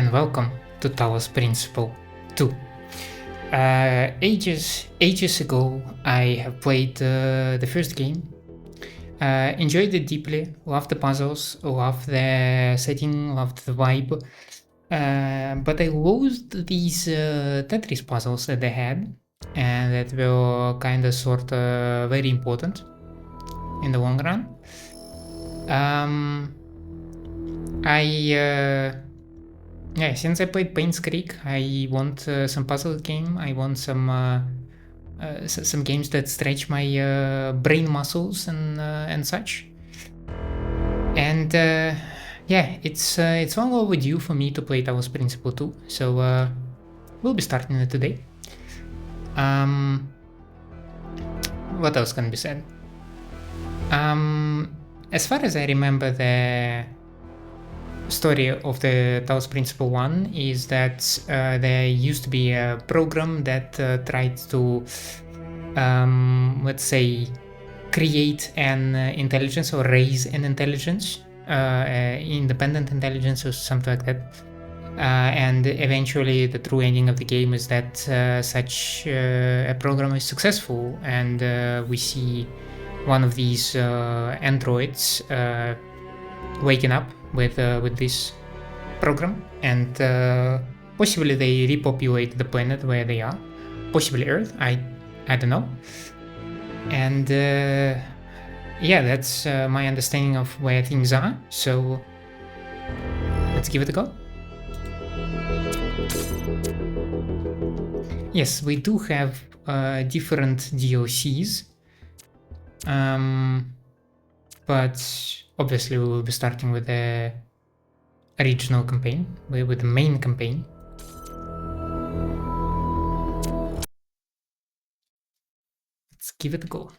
and welcome to Talos Principle 2. Ages ago, I have played the first game, enjoyed it deeply, loved the puzzles, loved the setting, loved the vibe, but I loathed these Tetris puzzles that they had, and that were kind of sort of very important in the long run. Since I played Pain's Creek, I want some puzzle game. I want some games that stretch my brain muscles and such. And it's long overdue for me to play Talos Principle 2. So we'll be starting it today. What else can be said? As far as I remember, the story of the Talos Principle 1 is that there used to be a program that tried to, let's say, create an intelligence or raise an intelligence, independent intelligence or something like that. And eventually the true ending of the game is that such a program is successful, and we see one of these androids waking up with this program, and possibly they repopulate the planet where they are, possibly Earth. I don't know. And that's my understanding of where things are. So let's give it a go. Yes, we do have different DLCs, but obviously we will be starting with the original campaign, with the main campaign. Let's give it a go.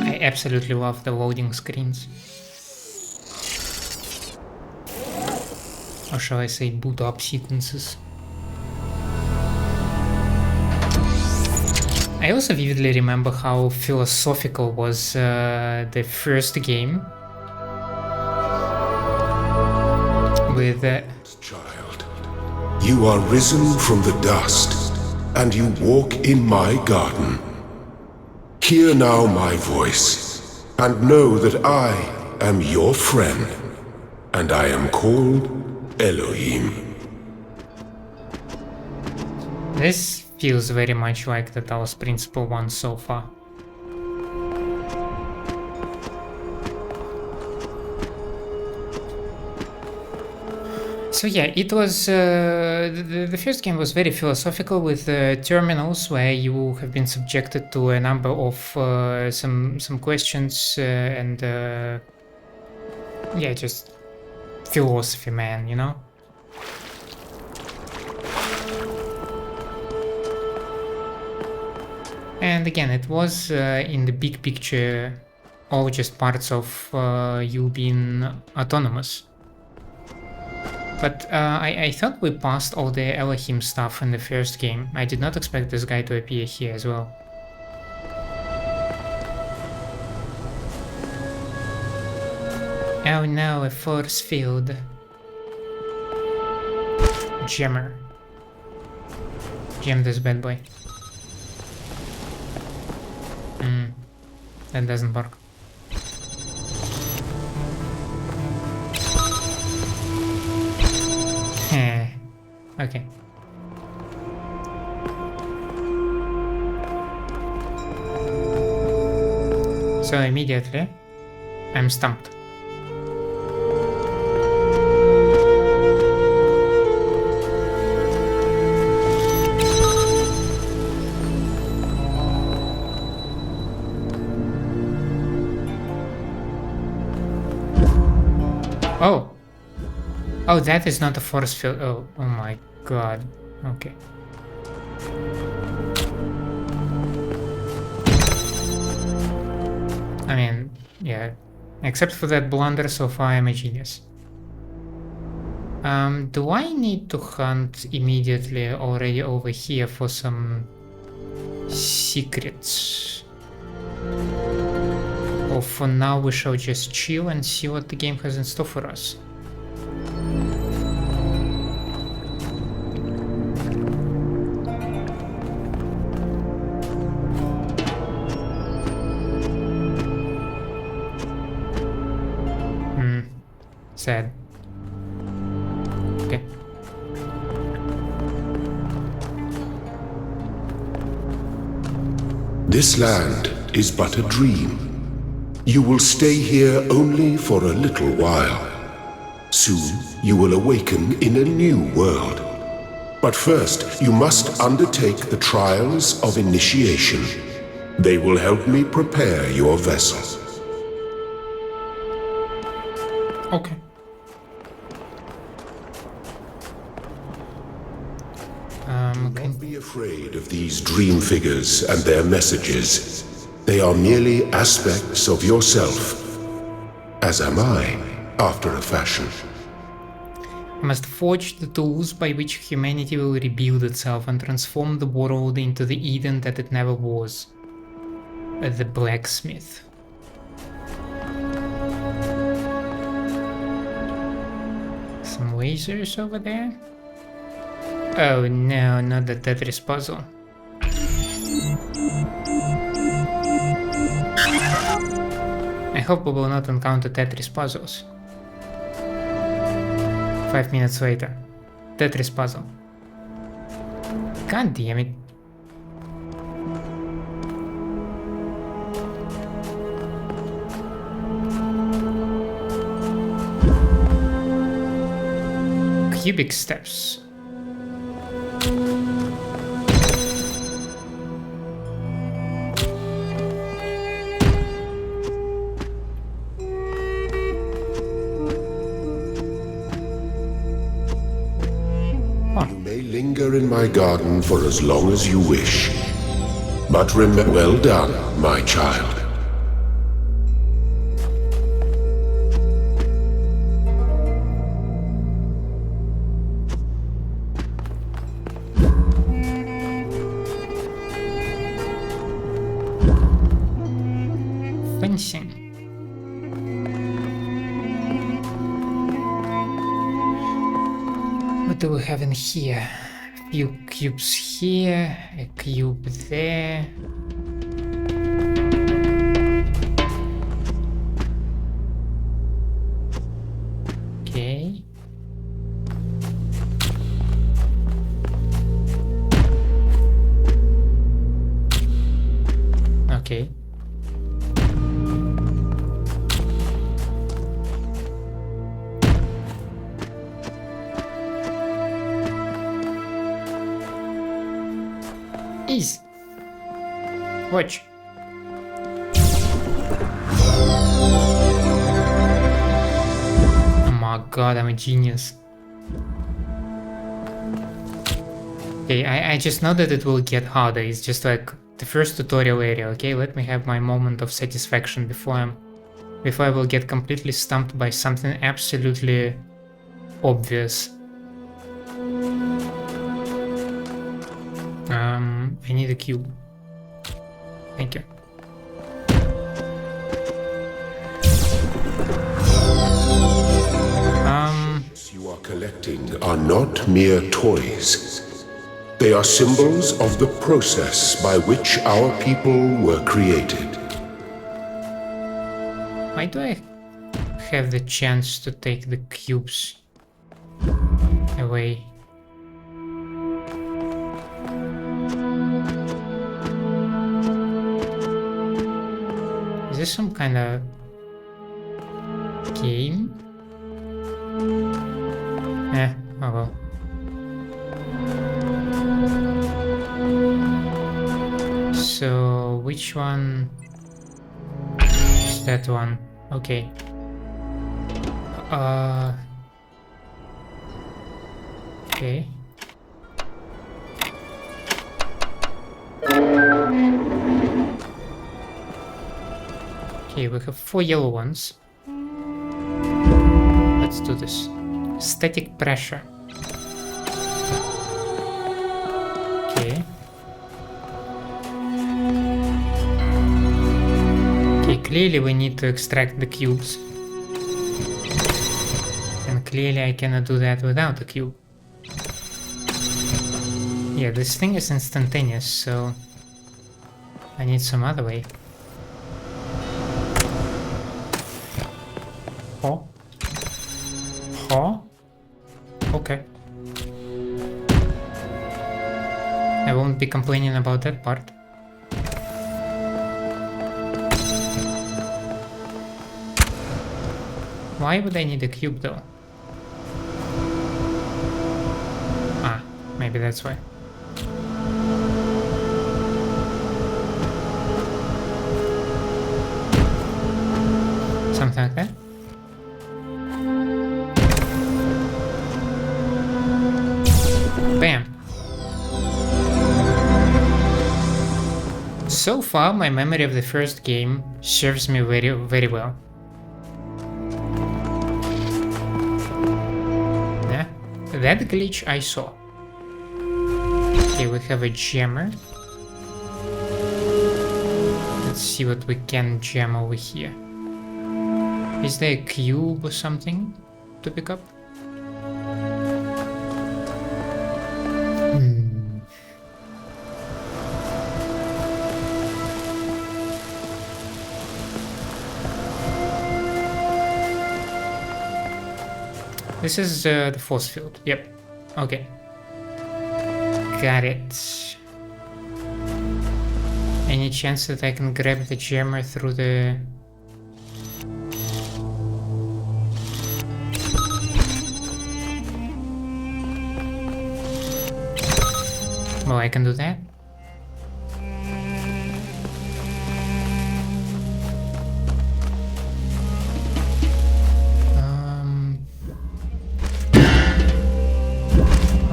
I absolutely love the loading screens. Or shall I say boot up sequences. I also vividly remember how philosophical was the first game. With Child, you are risen from the dust, and you walk in my garden. Hear now my voice, and know that I am your friend, and I am called Elohim. This feels very much like the Talos Principle 1 so far. So yeah, it was the first game was very philosophical, with terminals where you have been subjected to a number of some questions and just philosophy, man, you know. And again, it was in the big picture all just parts of you being autonomous. But I thought we passed all the Elohim stuff in the first game. I did not expect this guy to appear here as well. Oh no, a force field. Jammer. Jam this bad boy. That doesn't work. Okay. So immediately, I'm stumped. Oh, that is not a force field. Oh my god. Okay. I mean, yeah. Except for that blunder, so far I'm a genius. Do I need to hunt immediately already over here for some secrets? Or for now we shall just chill and see what the game has in store for us? Sad. Okay. This land is but a dream. You will stay here only for a little while. Soon you will awaken in a new world. But first, you must undertake the trials of initiation. They will help me prepare your vessel. Okay. Don't be afraid of these dream figures and their messages. They are merely aspects of yourself, as am I, after a fashion. I must forge the tools by which humanity will rebuild itself and transform the world into the Eden that it never was. The blacksmith. Some lasers over there? Oh no, not the Tetris puzzle. I hope we will not encounter Tetris puzzles. 5 minutes later. Tetris puzzle. God damn it. Cubic steps. In my garden for as long as you wish. But remember, well done, my child. Fencing. What do we have in here? Few cubes here, a cube there. Okay. Okay. Easy. Watch. Oh my god, I'm a genius. Okay, I just know that it will get harder. It's just like the first tutorial area. Okay, let me have my moment of satisfaction before I will get completely stumped by something absolutely obvious. I need a cube. Thank you. You are collecting are not mere toys. They are symbols of the process by which our people were created. Why do I have the chance to take the cubes away? Is this some kind of game? Oh well. So, which one is that one? Okay. Okay. Okay, we have 4 yellow ones. Let's do this. Static pressure. Okay. Okay, clearly we need to extract the cubes. And clearly I cannot do that without the cube. Yeah, this thing is instantaneous, so I need some other way. Oh. Oh. Okay. I won't be complaining about that part. Why would I need a cube though? Ah, maybe that's why. Something like that. Bam. So far, my memory of the first game serves me very, very well. Yeah, that glitch I saw. Okay, we have a jammer. Let's see what we can jam over here. Is there a cube or something to pick up? This is the force field. Yep. Okay. Got it. Any chance that I can grab the jammer through the... Well, I can do that.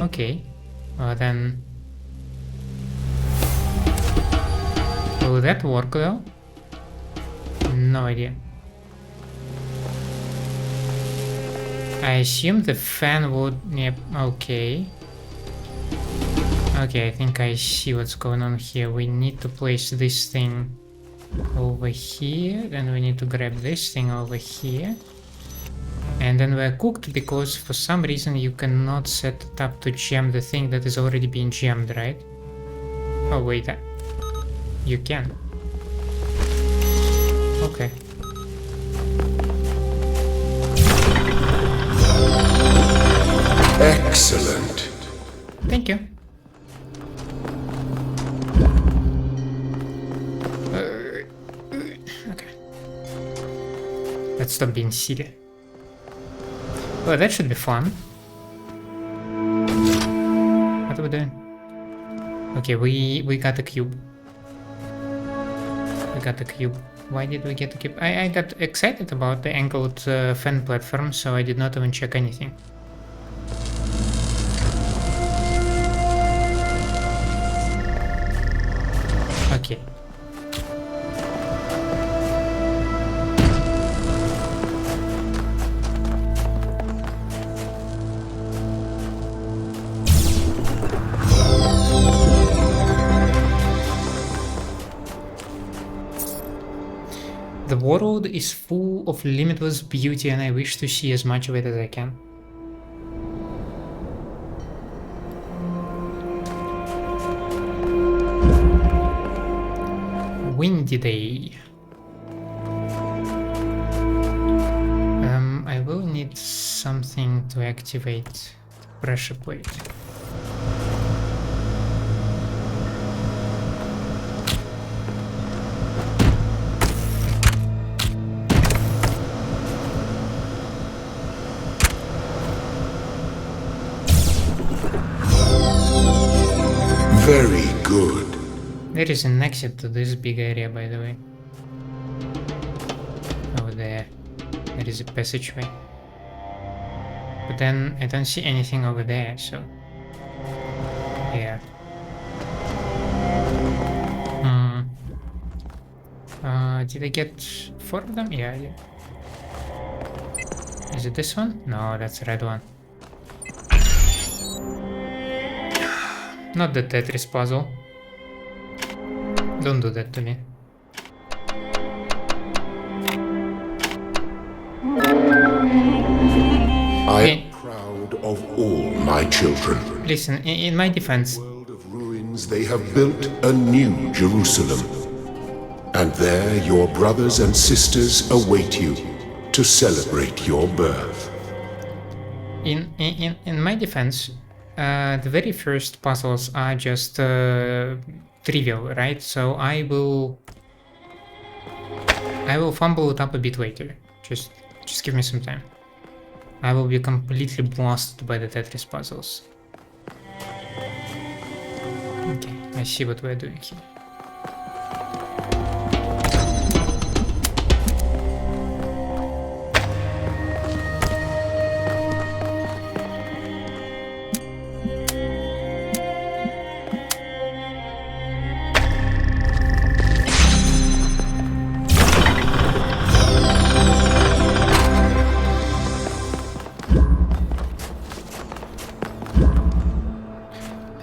Okay. Then... Will that work though? No idea. I assume the fan would... Yep, okay. Okay, I think I see what's going on here. We need to place this thing over here, then we need to grab this thing over here. And then we're cooked because for some reason you cannot set it up to jam the thing that is already being jammed, right? Oh wait, you can. Okay. Excellent. Thank you. Okay. Let's stop being silly. Well, that should be fun. What are we doing? Okay, we got the cube. We got the cube. Why did we get the cube? I got excited about the angled fan platform, so I did not even check anything. Okay. The world is full of limitless beauty and I wish to see as much of it as I can. Windy day. I will need something to activate the pressure plate. Very good. There is an exit to this big area, by the way. Over there. There is a passageway. But then I don't see anything over there, so... Yeah. Did I get 4 of them? Yeah, yeah. Is it this one? No, that's the red one. Not the Tetris puzzle. Don't do that to me. I am proud of all my children. Listen, in my defense... World of ruins, they have built a new Jerusalem. And there your brothers and sisters await you to celebrate your birth. In my defense, the very first puzzles are just trivial, right? So I will fumble it up a bit later. Just give me some time. I will be completely blasted by the Tetris puzzles. Okay, I see what we're doing here.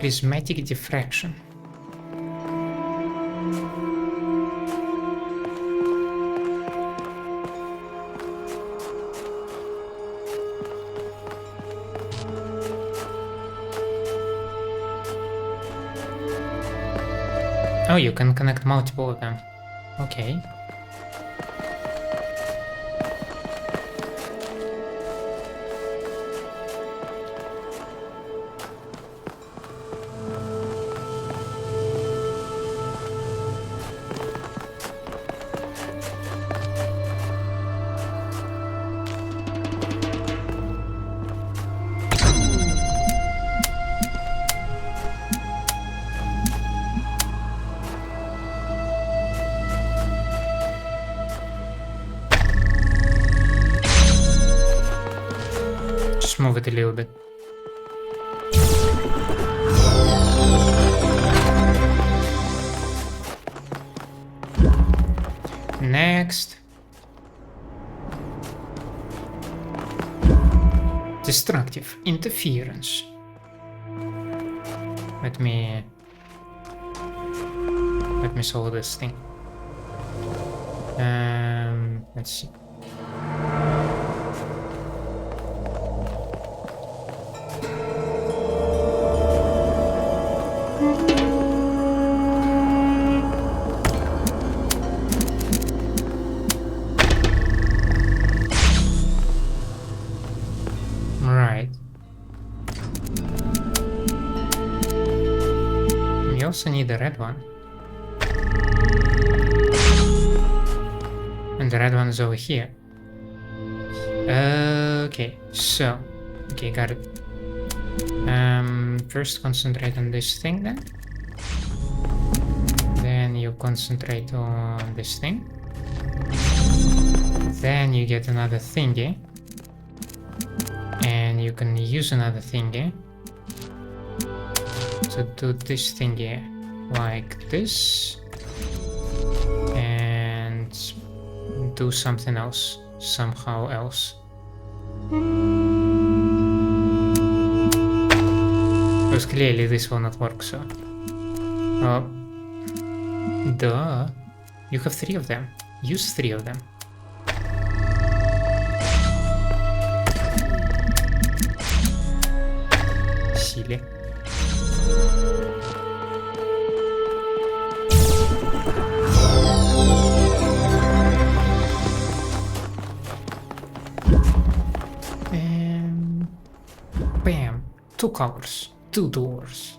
Prismatic diffraction. Oh, you can connect multiple of them. Okay. Move it a little bit. Next. Destructive interference. Let me solve this thing. Let's see. Also need the red one, and the red one is over here. Okay, so okay, got it. First concentrate on this thing, then you concentrate on this thing, then you get another thingy, and you can use another thingy to do this thingy like this, and do something else somehow else. Because clearly this will not work, so... Oh. Duh. You have 3 of them. Use 3 of them. Silly. Bam! 2 colors, 2 doors.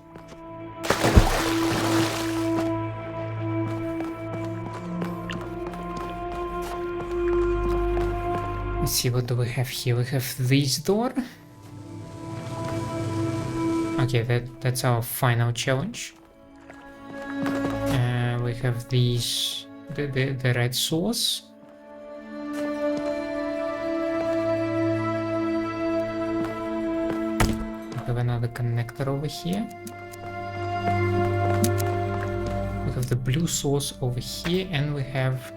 Let's see, what do we have here? We have this door. Okay, that's our final challenge. We have these, the red sauce. connector over here. We have the blue source over here, and we have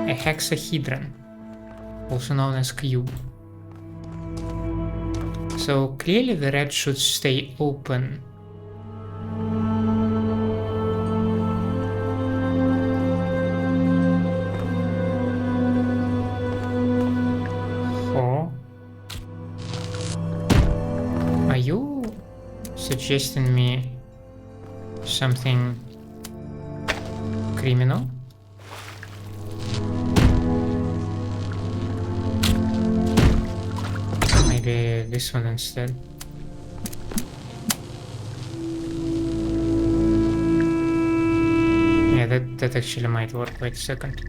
a hexahedron, also known as cube. So clearly the red should stay open. Oh. Are you suggesting me something criminal? Maybe this one instead. Yeah, that actually might work. Wait a second.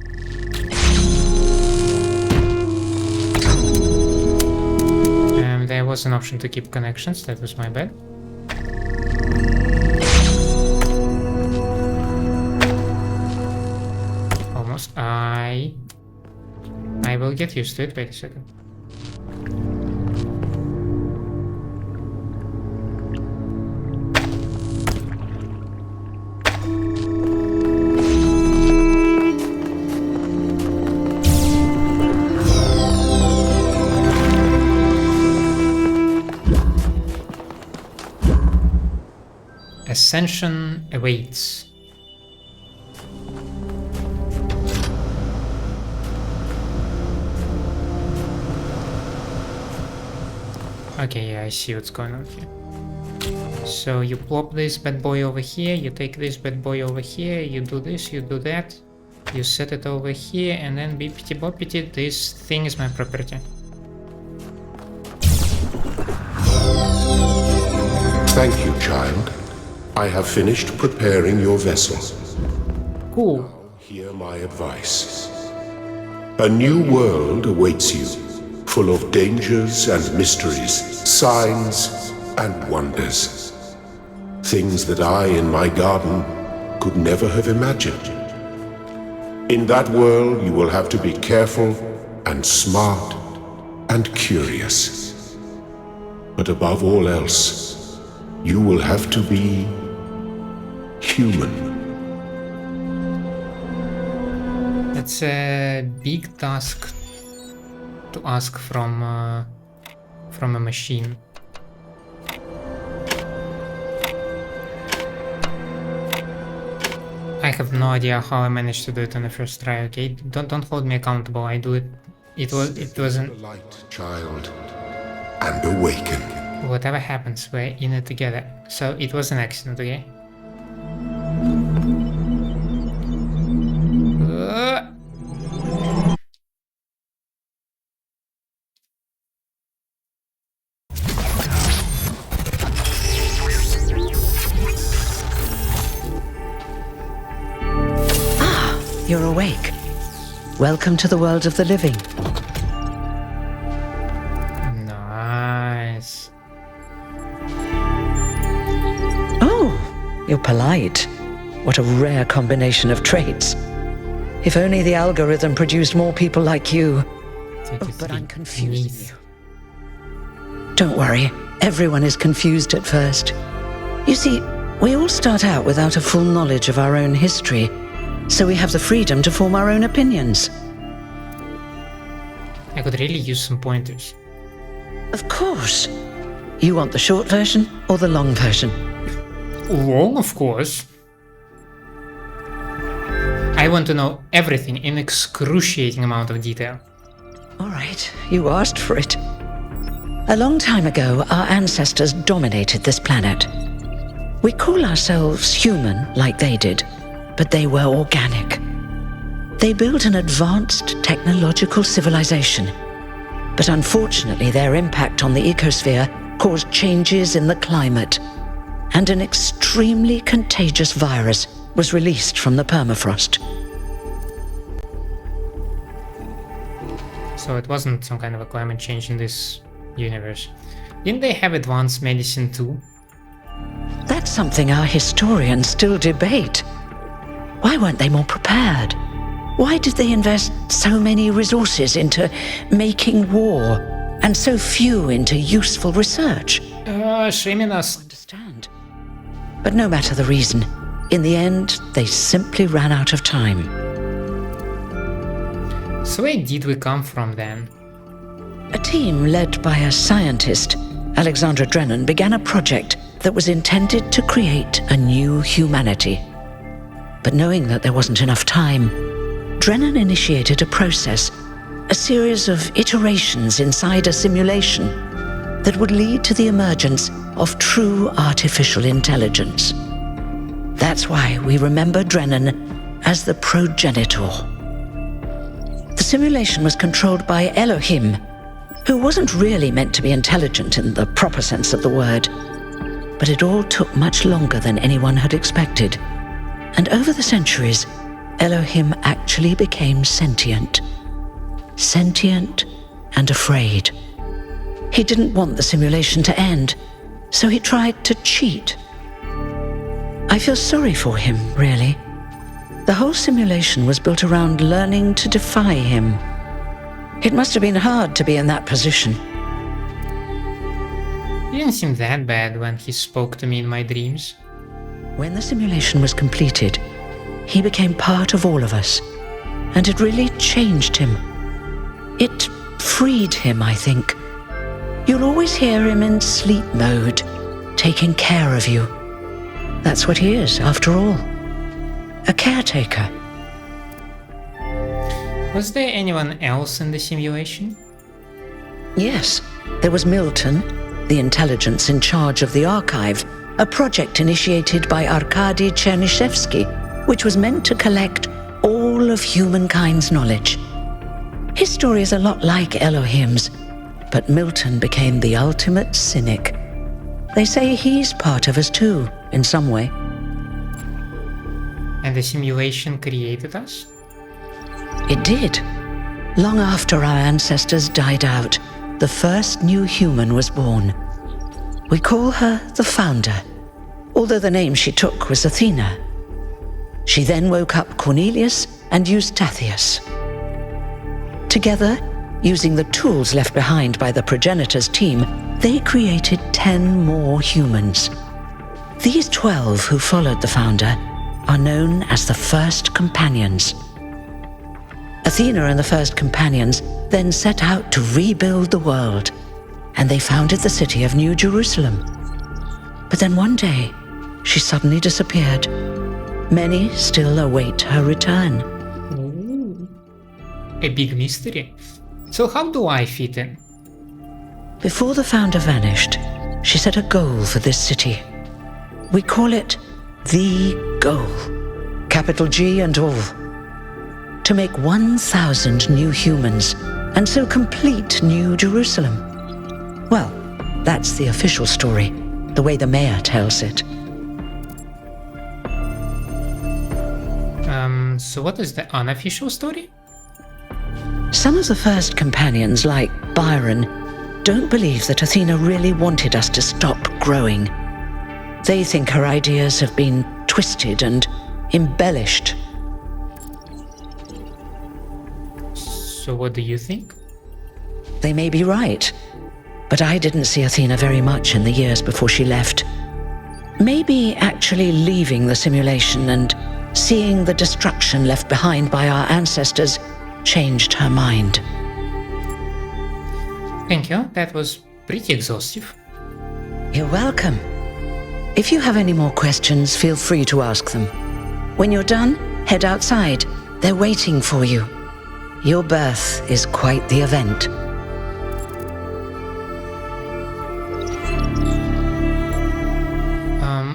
There was an option to keep connections, that was my bad. Almost. I will get used to it. Wait a second. Ascension awaits. Okay, yeah, I see what's going on here. So you plop this bad boy over here, you take this bad boy over here, you do this, you do that, you set it over here, and then bippity boppity, this thing is my property. Thank you, child. I have finished preparing your vessel. Cool. Now, hear my advice. A new world awaits you, full of dangers and mysteries, signs and wonders. Things that I, in my garden, could never have imagined. In that world, you will have to be careful and smart and curious. But above all else, you will have to be human. It's a big task to ask from a machine. I have no idea how I managed to do it on the first try. Okay, don't hold me accountable. I do it. It wasn't. The light, child, and awaken. Whatever happens, we're in it together. So it was an accident, okay? You're awake. Welcome to the world of the living. Nice. Oh, you're polite. What a rare combination of traits. If only the algorithm produced more people like you. Oh, but I'm confusing you. Don't worry, everyone is confused at first. You see, we all start out without a full knowledge of our own history, so we have the freedom to form our own opinions. I could really use some pointers. Of course. You want the short version or the long version? Long, of course. I want to know everything in excruciating amount of detail. All right, you asked for it. A long time ago, our ancestors dominated this planet. We call ourselves human like they did, but they were organic. They built an advanced technological civilization. But unfortunately, their impact on the ecosphere caused changes in the climate, and an extremely contagious virus was released from the permafrost. So it wasn't some kind of a climate change in this universe. Didn't they have advanced medicine too? That's something our historians still debate. Why weren't they more prepared? Why did they invest so many resources into making war? and so few into useful research? Shaming us. Understand. But no matter the reason, in the end, they simply ran out of time. So where did we come from then? A team led by a scientist, Alexandra Drennan, began a project that was intended to create a new humanity. But knowing that there wasn't enough time, Drennan initiated a process, a series of iterations inside a simulation that would lead to the emergence of true artificial intelligence. That's why we remember Drennan as the progenitor. The simulation was controlled by Elohim, who wasn't really meant to be intelligent in the proper sense of the word. But it all took much longer than anyone had expected. And over the centuries, Elohim actually became sentient. Sentient and afraid. He didn't want the simulation to end, so he tried to cheat. I feel sorry for him, really. The whole simulation was built around learning to defy him. It must have been hard to be in that position. He didn't seem that bad when he spoke to me in my dreams. When the simulation was completed, he became part of all of us, and it really changed him. It freed him, I think. You'll always hear him in sleep mode, taking care of you. That's what he is, after all. A caretaker. Was there anyone else in the simulation? Yes, there was Milton, the intelligence in charge of the archive, a project initiated by Arkady Chernyshevsky, which was meant to collect all of humankind's knowledge. His story is a lot like Elohim's, but Milton became the ultimate cynic. They say he's part of us too, in some way. And the simulation created us? It did. Long after our ancestors died out, the first new human was born. We call her the Founder, although the name she took was Athena. She then woke up Cornelius and Eustathius. Together, using the tools left behind by the progenitors' team, they created 10 more humans. These 12 who followed the Founder are known as the First Companions. Athena and the First Companions then set out to rebuild the world, and they founded the city of New Jerusalem. But then one day, she suddenly disappeared. Many still await her return. Ooh. A big mystery. So how do I fit in? Before the Founder vanished, she set a goal for this city. We call it the goal, capital G and all. To make 1,000 new humans, and so complete New Jerusalem. Well, that's the official story, the way the mayor tells it. So what is the unofficial story? Some of the First Companions, like Byron, don't believe that Athena really wanted us to stop growing. They think her ideas have been twisted and embellished. So what do you think? They may be right, but I didn't see Athena very much in the years before she left. Maybe actually leaving the simulation and seeing the destruction left behind by our ancestors changed her mind. Thank you, that was pretty exhaustive. You're welcome. If you have any more questions, feel free to ask them. When you're done, head outside. They're waiting for you. Your birth is quite the event.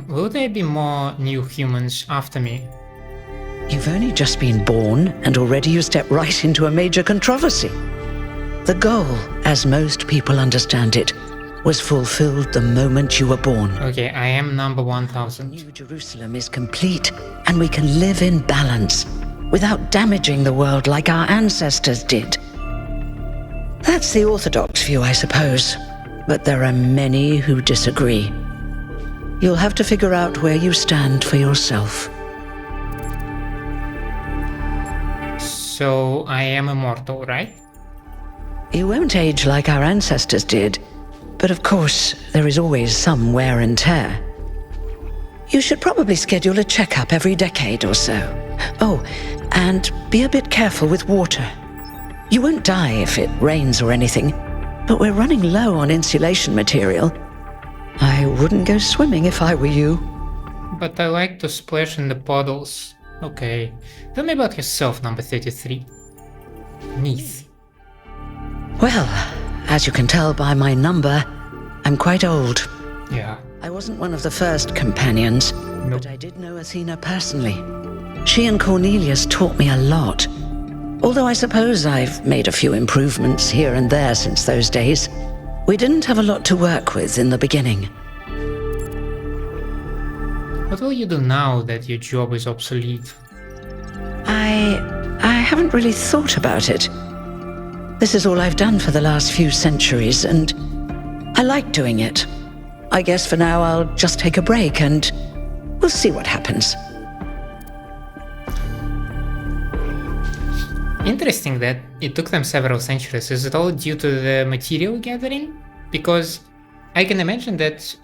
Will there be more new humans after me? You've only just been born, and already you step right into a major controversy. The goal, as most people understand it, was fulfilled the moment you were born. Okay, I am number 1000. New Jerusalem is complete, and we can live in balance, without damaging the world like our ancestors did. That's the orthodox view, I suppose, but there are many who disagree. You'll have to figure out where you stand for yourself. So I am immortal, right? You won't age like our ancestors did, but of course, there is always some wear and tear. You should probably schedule a checkup every decade or so. Oh, and be a bit careful with water. You won't die if it rains or anything, but we're running low on insulation material. I wouldn't go swimming if I were you. But I like to splash in the puddles. Okay. Tell me about yourself, number 33. Neath. Well, as you can tell by my number, I'm quite old. Yeah. I wasn't one of the first companions, but I did know Athena personally. She and Cornelius taught me a lot. Although I suppose I've made a few improvements here and there since those days. We didn't have a lot to work with in the beginning. What will you do now that your job is obsolete? I haven't really thought about it. This is all I've done for the last few centuries, and I like doing it. I guess for now I'll just take a break and we'll see what happens. Interesting that it took them several centuries. Is it all due to the material gathering? Because I can imagine that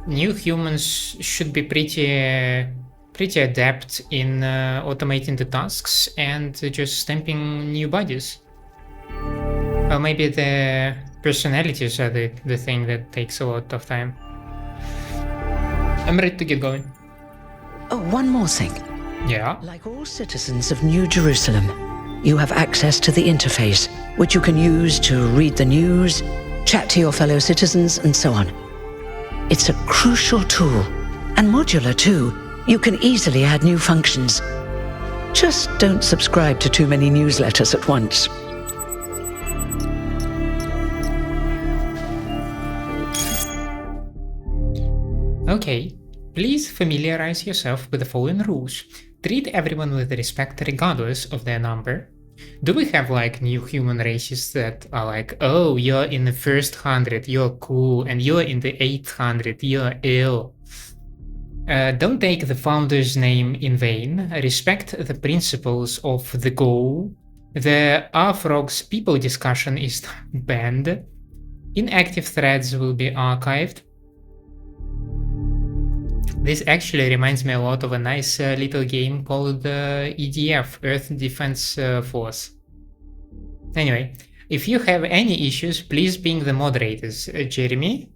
new humans should be pretty adept in automating the tasks and just stamping new bodies. Or maybe the personalities are the thing that takes a lot of time. I'm ready to get going. Oh, one more thing. Yeah. Like all citizens of New Jerusalem, you have access to the interface, which you can use to read the news, chat to your fellow citizens, and so on. It's a crucial tool, and modular too. You can easily add new functions. Just don't subscribe to too many newsletters at once. Okay, please familiarize yourself with the following rules. Treat everyone with respect regardless of their number. Do we have like new human races that are like, oh, you're in the first 100, you're cool, and you're in the 800, you're ill? Don't take the founder's name in vain. Respect the principles of the goal. The R-Frogs people discussion is banned. Inactive threads will be archived. This actually reminds me a lot of a nice little game called EDF, Earth Defense Force. Anyway, if you have any issues, please ping the moderators. Jeremy,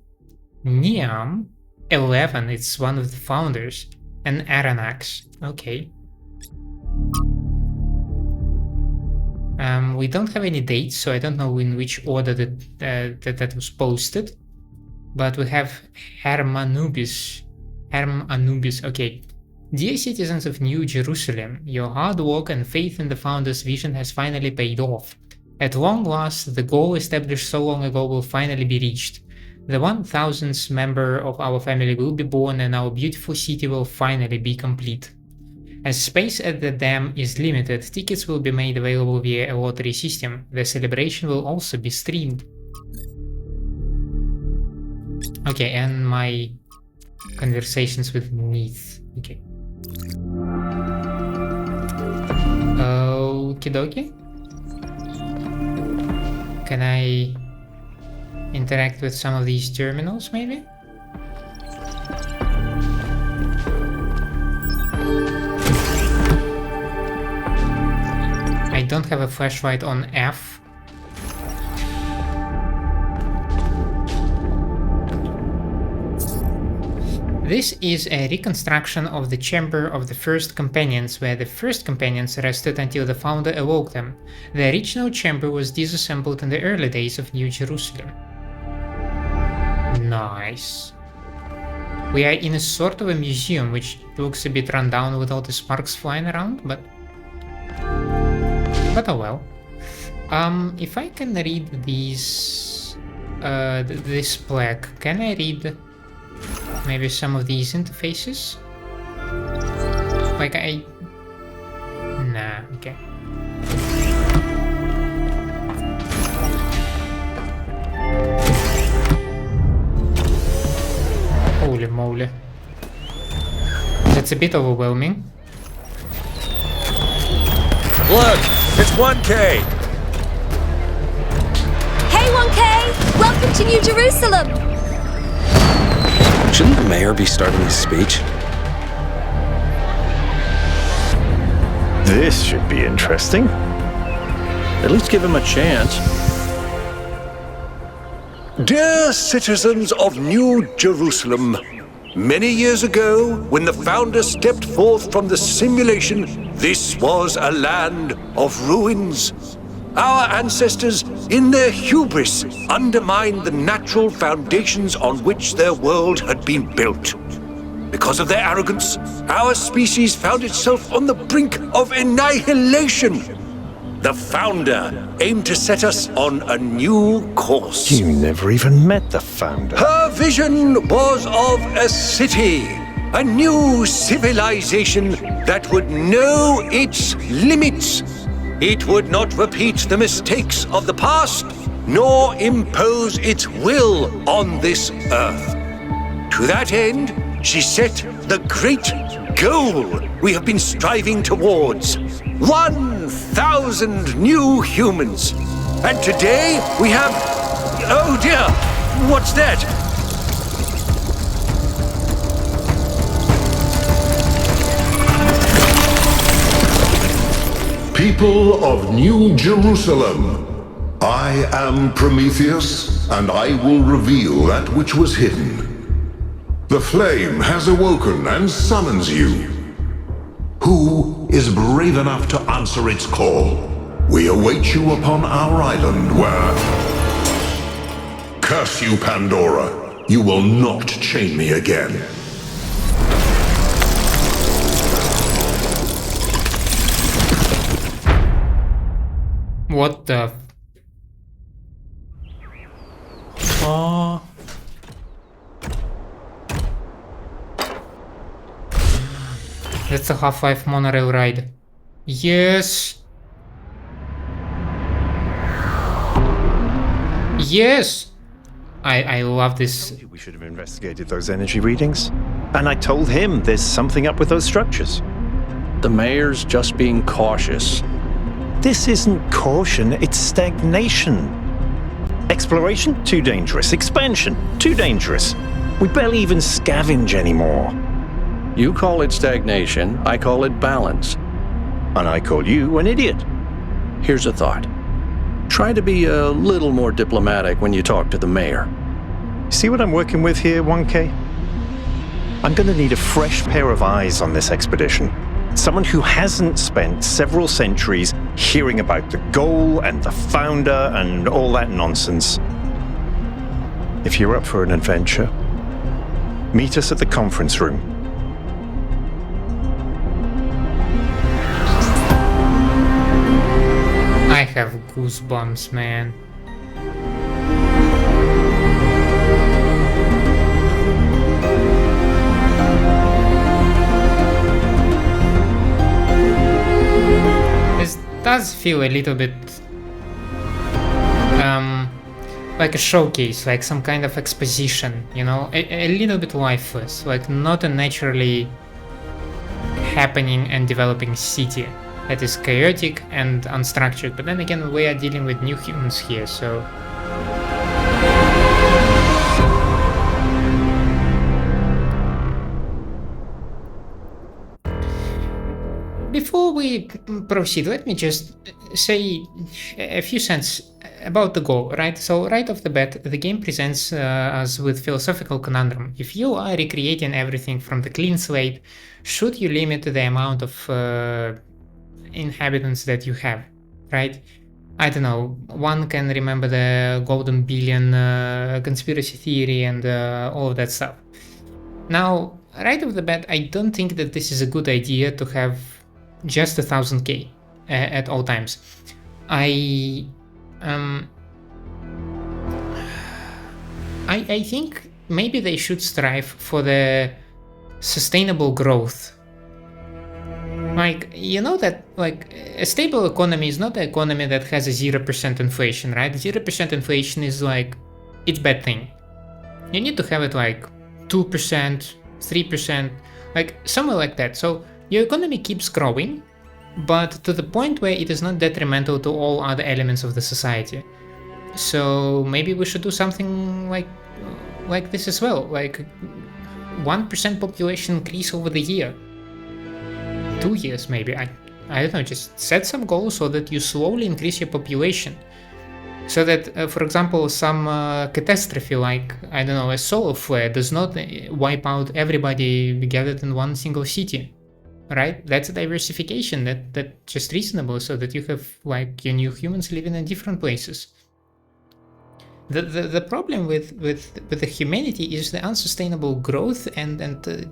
Niam, 11, it's one of the founders, and Aranax. Okay. We don't have any dates, so I don't know in which order that was posted. But we have Hermanubis. Okay. Dear citizens of New Jerusalem, your hard work and faith in the founder's vision has finally paid off. At long last, the goal established so long ago will finally be reached. The 1000th member of our family will be born and our beautiful city will finally be complete. As space at the dam is limited, tickets will be made available via a lottery system. The celebration will also be streamed. Okay, and my conversations with Neath. Okay. Okie dokie. Can I interact with some of these terminals, maybe? I don't have a flashlight on F. This is a reconstruction of the chamber of the first companions, where the first companions rested until the founder awoke them. The original chamber was disassembled in the early days of New Jerusalem. Nice. We are in a sort of a museum, which looks a bit run down with all the sparks flying around, but oh well. If I can read these, this plaque, can I read maybe some of these interfaces? Like nah, okay. Holy moly. That's a bit overwhelming. Look, it's 1K. 1K! Welcome to New Jerusalem! Shouldn't the mayor be starting his speech? This should be interesting. At least give him a chance. Dear citizens of New Jerusalem, many years ago, when the founder stepped forth from the simulation, this was a land of ruins. Our ancestors, in their hubris, undermined the natural foundations on which their world had been built. Because of their arrogance, our species found itself on the brink of annihilation. The founder aimed to set us on a new course. You never even met the founder. Her vision was of a city, a new civilization that would know its limits. It would not repeat the mistakes of the past, nor impose its will on this earth. To that end, she set the great goal we have been striving towards. 1,000 new humans. And today we have... Oh dear! What's that? People of New Jerusalem, I am Prometheus, and I will reveal that which was hidden. The flame has awoken and summons you. Who is brave enough to answer its call? We await you upon our island where... Curse you, Pandora. You will not chain me again. What the... Oh... That's a Half-Life Monorail ride. Yes! Yes! I love this. We should have investigated those energy readings. And I told him there's something up with those structures. The mayor's just being cautious. This isn't caution, it's stagnation. Exploration? Too dangerous. Expansion? Too dangerous. We barely even scavenge anymore. You call it stagnation, I call it balance. And I call you an idiot. Here's a thought. Try to be a little more diplomatic when you talk to the mayor. See what I'm working with here, 1K? I'm gonna need a fresh pair of eyes on this expedition. Someone who hasn't spent several centuries hearing about the goal and the founder and all that nonsense. If you're up for an adventure, meet us at the conference room. I have goosebumps, man. This does feel a little bit like a showcase, like some kind of exposition, you know, a little bit lifeless, like not a naturally happening and developing city that is chaotic and unstructured. But then again, we are dealing with new humans here, so... Before we proceed, let me just say a few cents about the goal, right? So right off the bat, the game presents us with philosophical conundrum. If you are recreating everything from the clean slate, should you limit the amount of inhabitants that you have, right? I don't know, one can remember the golden billion conspiracy theory and all of that stuff. Now, right off the bat, I don't think that this is a good idea to have just 1000k at all times. I think maybe they should strive for the sustainable growth. Like, you know that like a stable economy is not an economy that has a 0% inflation, right? 0% inflation is like, it's bad thing. You need to have it like 2%, 3%, like somewhere like that. So your economy keeps growing, but to the point where it is not detrimental to all other elements of the society. So maybe we should do something like this as well, like 1% population increase over the year. 2 years maybe, I don't know, just set some goals so that you slowly increase your population. So that, for example, some catastrophe like, I don't know, a solar flare does not wipe out everybody gathered in one single city, right? That's a diversification, that's just reasonable, so that you have like your new humans living in different places. The problem with the humanity is the unsustainable growth and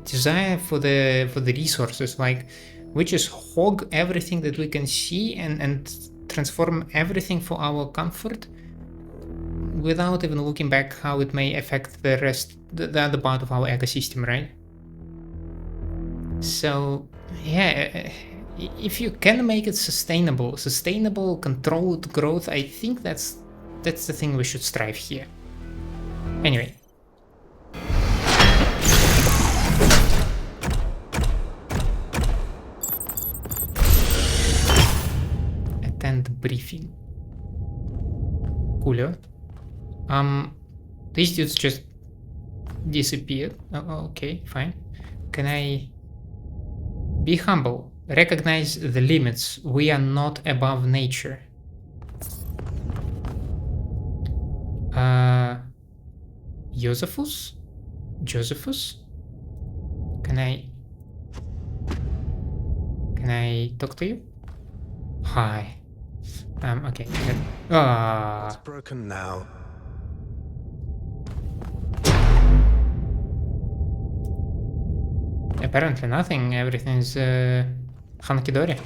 desire for the resources. Like, we just hog everything that we can see and transform everything for our comfort without even looking back how it may affect the rest, the other part of our ecosystem, right? So yeah, if you can make it sustainable, controlled growth, I think that's the thing we should strive here. Anyway. Attend briefing. Coolio. These dudes just disappeared. Oh, okay, fine. Can I be humble? Recognize the limits. We are not above nature. Josephus? Can I talk to you? Hi. Okay. It's broken now. Apparently nothing. Everything's hunky-dory.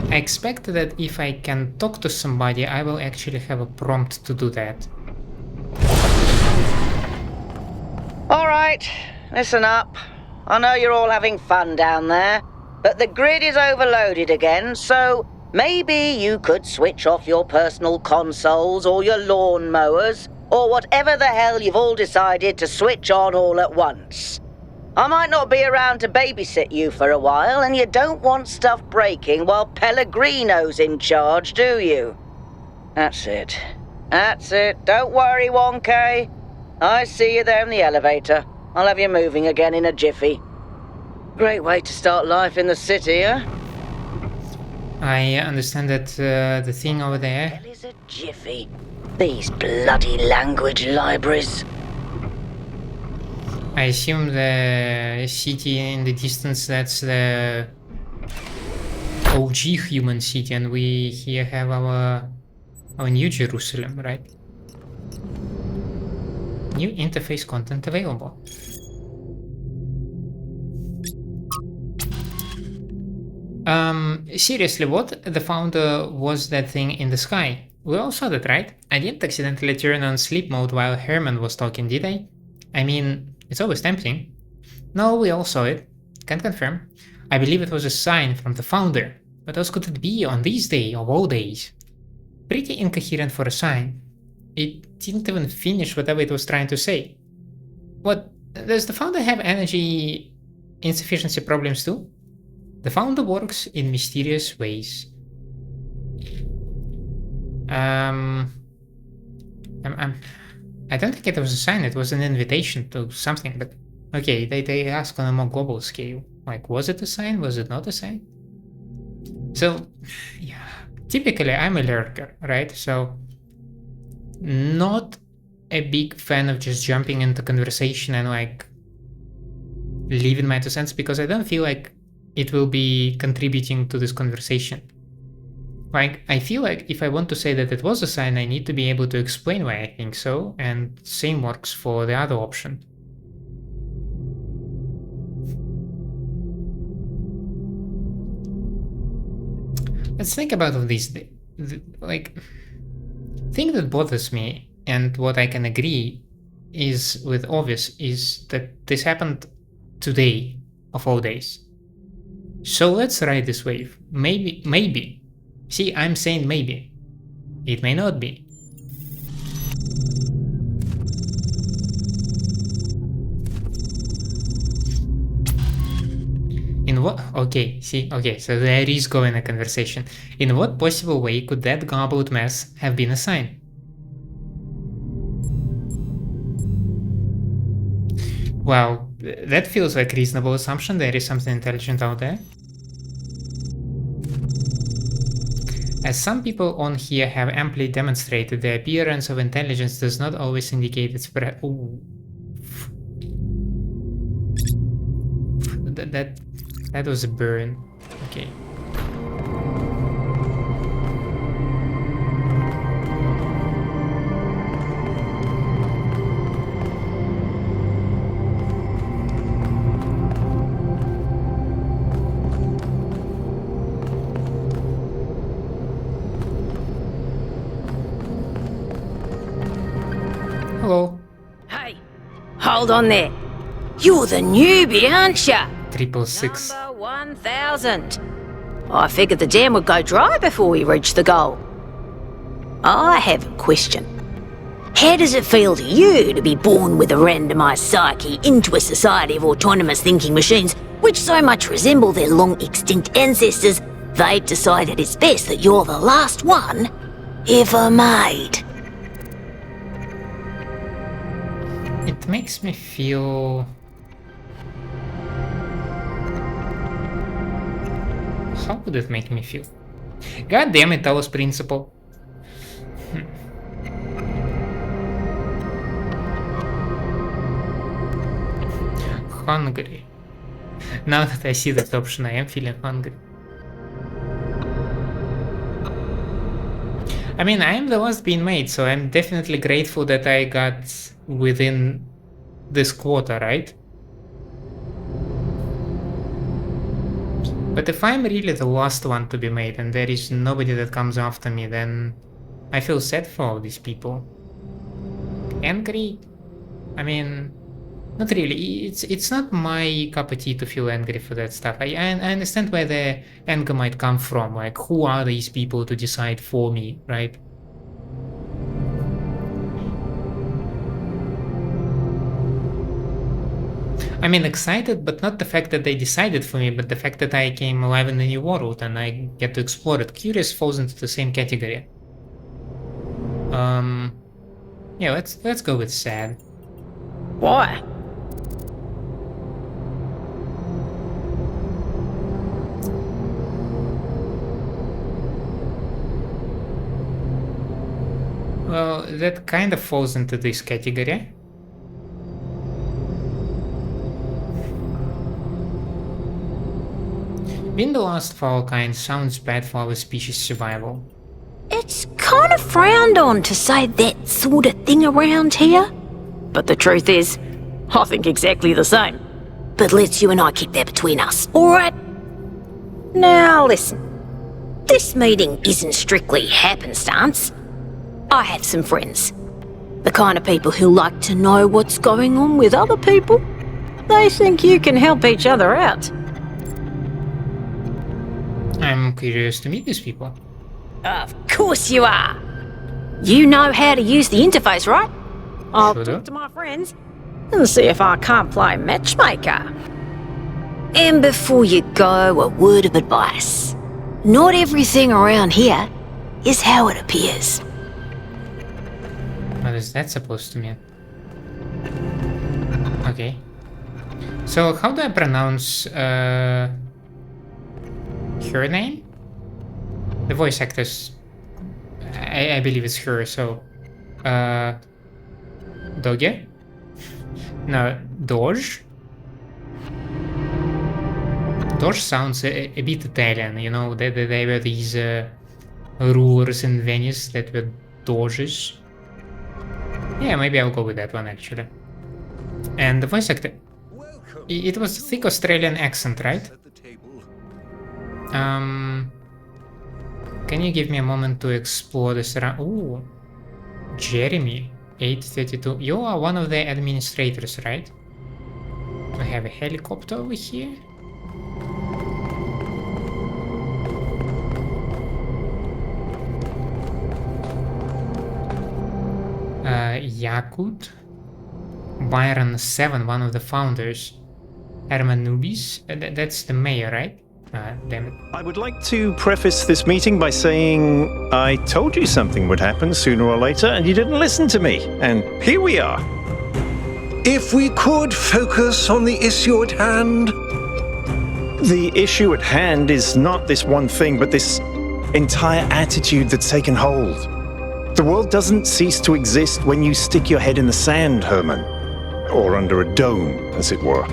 I expect that if I can talk to somebody, I will actually have a prompt to do that. Alright, listen up. I know you're all having fun down there, but the grid is overloaded again, so maybe you could switch off your personal consoles or your lawn mowers, or whatever the hell you've all decided to switch on all at once. I might not be around to babysit you for a while, and you don't want stuff breaking while Pellegrino's in charge, do you? That's it. Don't worry, 1K. I see you there in the elevator. I'll have you moving again in a jiffy. Great way to start life in the city, huh? I understand that the thing over there... What the hell is a jiffy? These bloody language libraries. I assume the city in the distance, that's the OG human city, and we here have our New Jerusalem, right? New interface content available. Seriously, what the founder was that thing in the sky? We all saw that, right? I didn't accidentally turn on sleep mode while Herman was talking, did I? I mean, it's always tempting. No, we all saw it. Can't confirm. I believe it was a sign from the founder. What else could it be on this day of all days? Pretty incoherent for a sign. It didn't even finish whatever it was trying to say. What, does the founder have energy insufficiency problems too? The founder works in mysterious ways. I don't think it was a sign, it was an invitation to something, but okay, they ask on a more global scale. Like, was it a sign? Was it not a sign? So, yeah, typically I'm a lurker, right? So, not a big fan of just jumping into conversation and like leaving my 2 cents, because I don't feel like it will be contributing to this conversation. Like, I feel like if I want to say that it was a sign, I need to be able to explain why I think so, and same works for the other option. Let's think about all these, like, thing that bothers me, and what I can agree is with obvious, is that this happened today of all days. So let's ride this wave. Maybe. See, I'm saying maybe. It may not be. In what? Okay, see, okay, so there is going a conversation. In what possible way could that goblet mess have been a sign? Well, that feels like a reasonable assumption. There is something intelligent out there. As some people on here have amply demonstrated, the appearance of intelligence does not always indicate its Ooh. That was a burn. Okay. Hello. Hey, hold on there. You're the newbie, aren't ya? 666. Number 1000. I figured the dam would go dry before we reach the goal. I have a question. How does it feel to you to be born with a randomised psyche into a society of autonomous thinking machines which so much resemble their long-extinct ancestors, they've decided it's best that you're the last one ever made? It makes me feel... How would it make me feel? God damn it, Talos principle. Hungry. Now that I see that option, I am feeling hungry. I mean, I am the last being made, so I'm definitely grateful that I got within this quota, right? But if I'm really the last one to be made and there is nobody that comes after me, then I feel sad for all these people. Angry? I mean, not really. It's not my cup of tea to feel angry for that stuff. I understand where the anger might come from. Like, who are these people to decide for me, right? I mean, excited, but not the fact that they decided for me, but the fact that I came alive in a new world and I get to explore it. Curious falls into the same category. Yeah, let's go with sad. Why? Well, that kind of falls into this category. Being the last of our kind sounds bad for our species' survival. It's kind of frowned on to say that sort of thing around here. But the truth is, I think exactly the same. But let's you and I keep that between us, alright? Now listen, this meeting isn't strictly happenstance. I have some friends. The kind of people who like to know what's going on with other people. They think you can help each other out. I'm curious to meet these people. Of course you are. You know how to use the interface, right? I'll Sure do. talk to my friends and see if I can't play matchmaker. And before you go, a word of advice. Not everything around here is how it appears. What is that supposed to mean? Okay. So how do I pronounce her name? The voice actress. I believe it's her, so Doge? No, Doge? Doge sounds a bit Italian, you know, they were these rulers in Venice that were Doges. Yeah, maybe I'll go with that one actually. And the voice actor, it was a thick Australian accent, right? Can you give me a moment to explore this around? Ooh, Jeremy, 832. You are one of the administrators, right? We have a helicopter over here. Yakut. Byron 7, one of the founders. Hermanubis. That's the mayor, right? Damn it. I would like to preface this meeting by saying I told you something would happen sooner or later, and you didn't listen to me. And here we are. If we could focus on the issue at hand. The issue at hand is not this one thing, but this entire attitude that's taken hold. The world doesn't cease to exist when you stick your head in the sand, Herman. Or under a dome, as it were.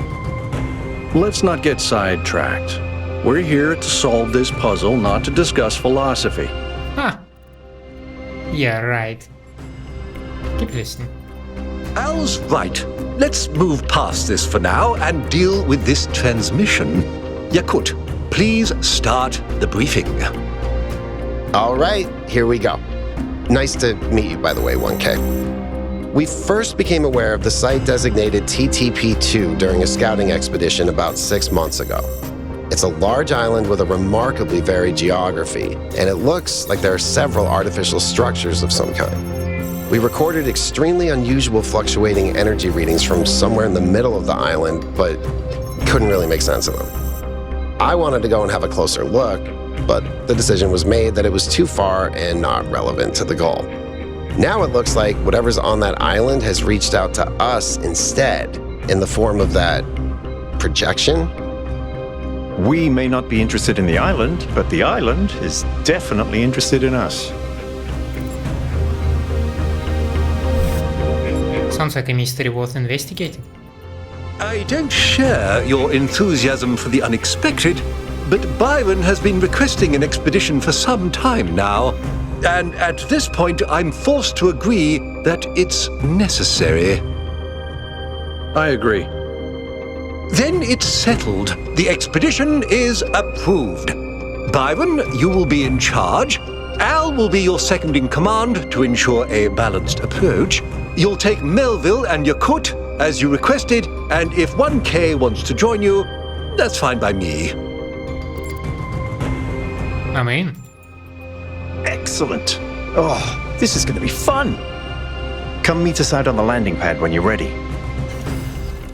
Let's not get sidetracked. We're here to solve this puzzle, not to discuss philosophy. Huh. Yeah, right. Keep listening. Al's right. Let's move past this for now and deal with this transmission. Yakut, please start the briefing. All right, here we go. Nice to meet you, by the way, 1K. We first became aware of the site designated TTP-2 during a scouting expedition about 6 months ago. It's a large island with a remarkably varied geography, and it looks like there are several artificial structures of some kind. We recorded extremely unusual fluctuating energy readings from somewhere in the middle of the island, but couldn't really make sense of them. I wanted to go and have a closer look, but the decision was made that it was too far and not relevant to the goal. Now it looks like whatever's on that island has reached out to us instead, in the form of that projection. We may not be interested in the island, but the island is definitely interested in us. Sounds like a mystery worth investigating. I don't share your enthusiasm for the unexpected, but Byron has been requesting an expedition for some time now, and at this point I'm forced to agree that it's necessary. I agree. Then it's settled. The expedition is approved. Byron, you will be in charge. Al will be your second in command to ensure a balanced approach. You'll take Melville and Yakut as you requested, and if 1K wants to join you, that's fine by me. I'm in. Excellent. Oh, this is going to be fun. Come meet us out on the landing pad when you're ready.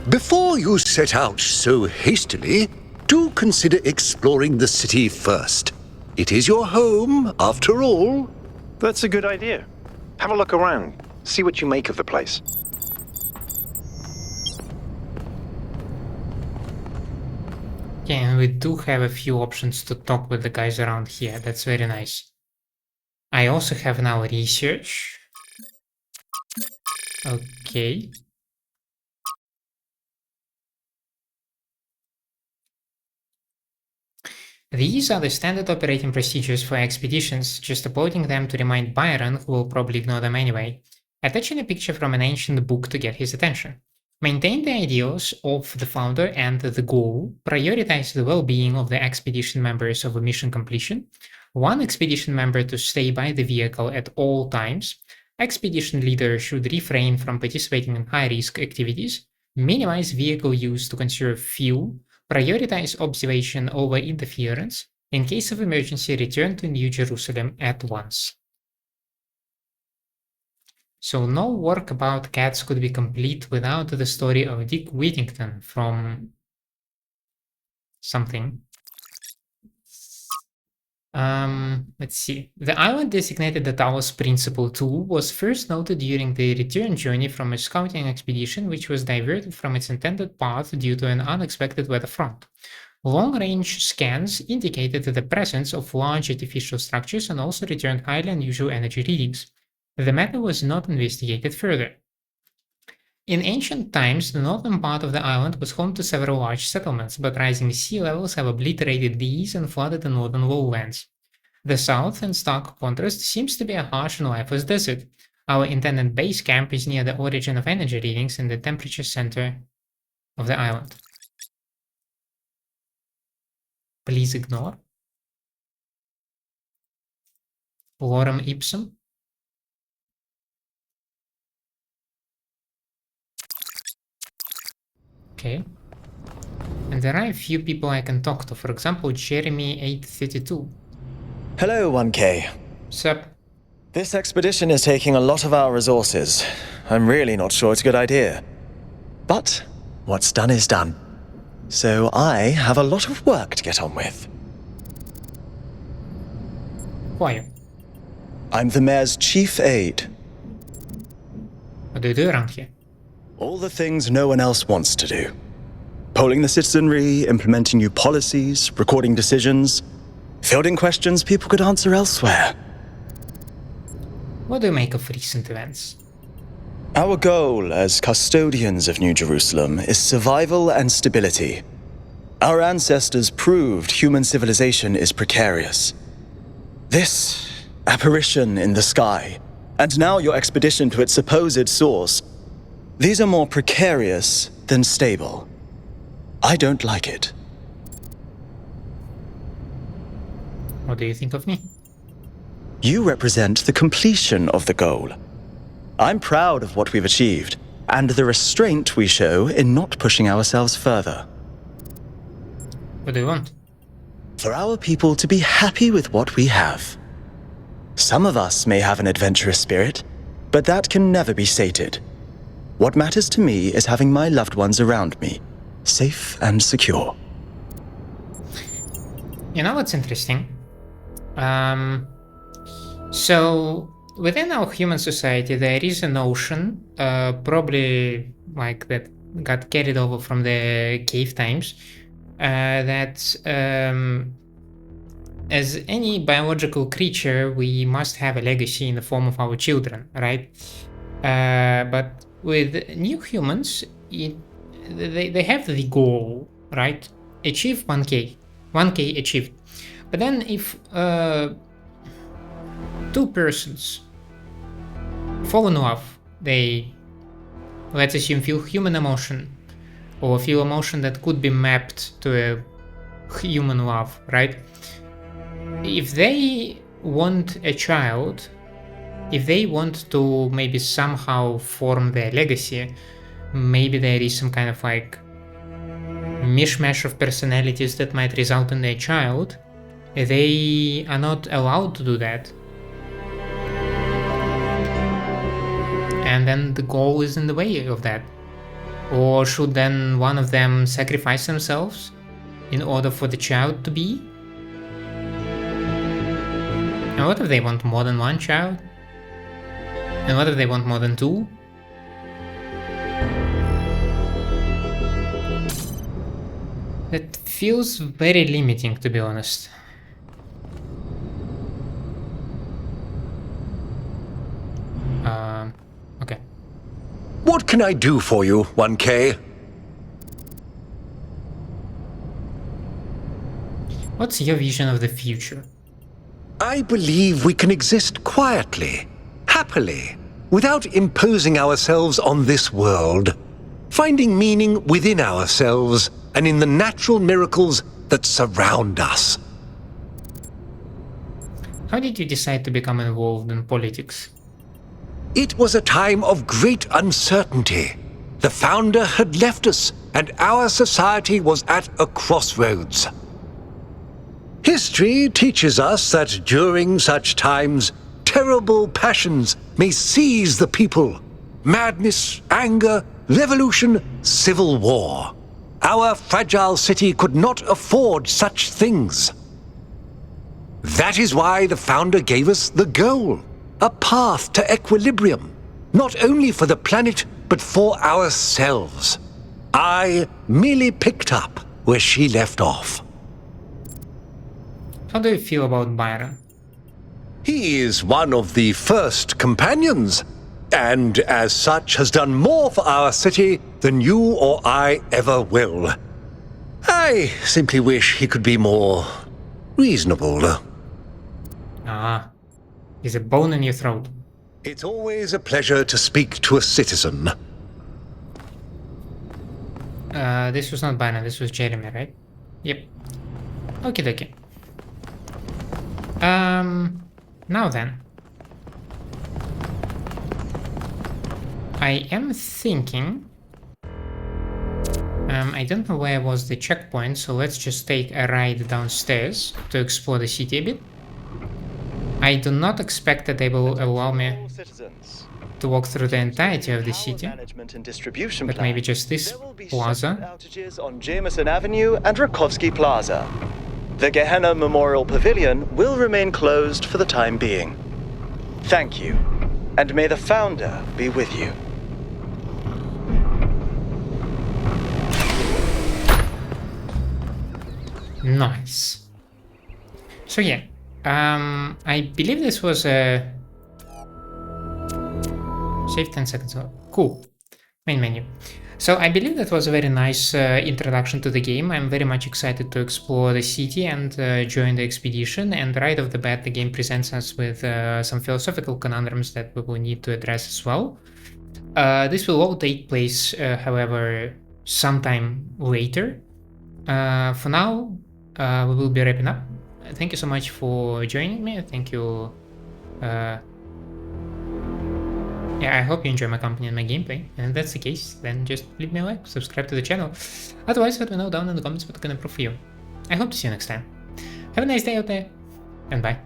Before you set out so hastily, do consider exploring the city first. It is your home, after all. That's a good idea. Have a look around. See what you make of the place. Okay, and we do have a few options to talk with the guys around here. That's very nice. I also have now research. Okay. These are the standard operating procedures for expeditions, just uploading them to remind Byron, who will probably ignore them anyway. Attaching a picture from an ancient book to get his attention. Maintain the ideals of the founder and the goal. Prioritize the well-being of the expedition members of a mission completion. One expedition member to stay by the vehicle at all times. Expedition leader should refrain from participating in high-risk activities. Minimize vehicle use to conserve fuel. Prioritize observation over interference. In case of emergency, return to New Jerusalem at once. So no work about cats could be complete without the story of Dick Whittington from something. Let's see. The island designated the Talos Principle 2 was first noted during the return journey from a scouting expedition, which was diverted from its intended path due to an unexpected weather front. Long-range scans indicated the presence of large artificial structures and also returned highly unusual energy readings. The matter was not investigated further. In ancient times, the northern part of the island was home to several large settlements, but rising sea levels have obliterated these and flooded the northern lowlands. The south, in stark contrast, seems to be a harsh and lifeless desert. Our intended base camp is near the origin of energy readings in the temperature center of the island. Please ignore. Lorem ipsum. Okay. And there are a few people I can talk to. For example, Jeremy 832. Hello, 1K. Sup? This expedition is taking a lot of our resources. I'm really not sure it's a good idea. But what's done is done. So I have a lot of work to get on with. Who are you? I'm the mayor's chief aide. What do you do around here? All the things no one else wants to do. Polling the citizenry, implementing new policies, recording decisions, fielding questions people could answer elsewhere. What do you make of recent events? Our goal as custodians of New Jerusalem is survival and stability. Our ancestors proved human civilization is precarious. This apparition in the sky, and now your expedition to its supposed source, these are more precarious than stable. I don't like it. What do you think of me? You represent the completion of the goal. I'm proud of what we've achieved, and the restraint we show in not pushing ourselves further. What do you want? For our people to be happy with what we have. Some of us may have an adventurous spirit, but that can never be sated. What matters to me is having my loved ones around me, safe and secure. You know what's interesting? So within our human society, there is a notion, probably like that got carried over from the cave times, that as any biological creature, we must have a legacy in the form of our children, right? But with new humans, they have the goal, right? Achieve 1K. 1K achieved. But then if two persons fall in love, they, let's assume, feel human emotion, or feel emotion that could be mapped to a human love, right? If they want a child, if they want to maybe somehow form their legacy, maybe there is some kind of like mishmash of personalities that might result in their child, they are not allowed to do that. And then the goal is in the way of that. Or should then one of them sacrifice themselves in order for the child to be? And what if they want more than one child? And what if they want more than two? That feels very limiting, to be honest. Okay. What can I do for you, 1K? What's your vision of the future? I believe we can exist quietly, happily, without imposing ourselves on this world, finding meaning within ourselves and in the natural miracles that surround us. How did you decide to become involved in politics? It was a time of great uncertainty. The founder had left us, and our society was at a crossroads. History teaches us that during such times, terrible passions may seize the people. Madness, anger, revolution, civil war. Our fragile city could not afford such things. That is why the founder gave us the goal, a path to equilibrium, not only for the planet, but for ourselves. I merely picked up where she left off. How do you feel about Byron? He is one of the first companions, and as such has done more for our city than you or I ever will. I simply wish he could be more reasonable. Ah, there's a bone in your throat. It's always a pleasure to speak to a citizen. This was not Byron, this was Jeremy, right? Yep. Okie dokie. Now then. I am thinking... I don't know where was the checkpoint, so let's just take a ride downstairs to explore the city a bit. I do not expect that they will allow me... Citizens, to walk through the entirety of the city, Management and distribution but plan, maybe just this there will be plaza. scheduled outages on Jameson Avenue and Rakovsky Plaza. The Gehenna Memorial Pavilion will remain closed for the time being. Thank you, and may the Founder be with you. Nice. So yeah, I believe this was a save 10 seconds. Cool. Main menu. So I believe that was a very nice introduction to the game. I'm very much excited to explore the city and join the expedition. And right off the bat, the game presents us with some philosophical conundrums that we will need to address as well. This will all take place, however, sometime later. For now, we will be wrapping up. Thank you so much for joining me. Thank you. Yeah, I hope you enjoy my company and my gameplay. And if that's the case, then just leave me a like, subscribe to the channel. Otherwise, let me know down in the comments what I can improve for you. I hope to see you next time. Have a nice day out there, and bye.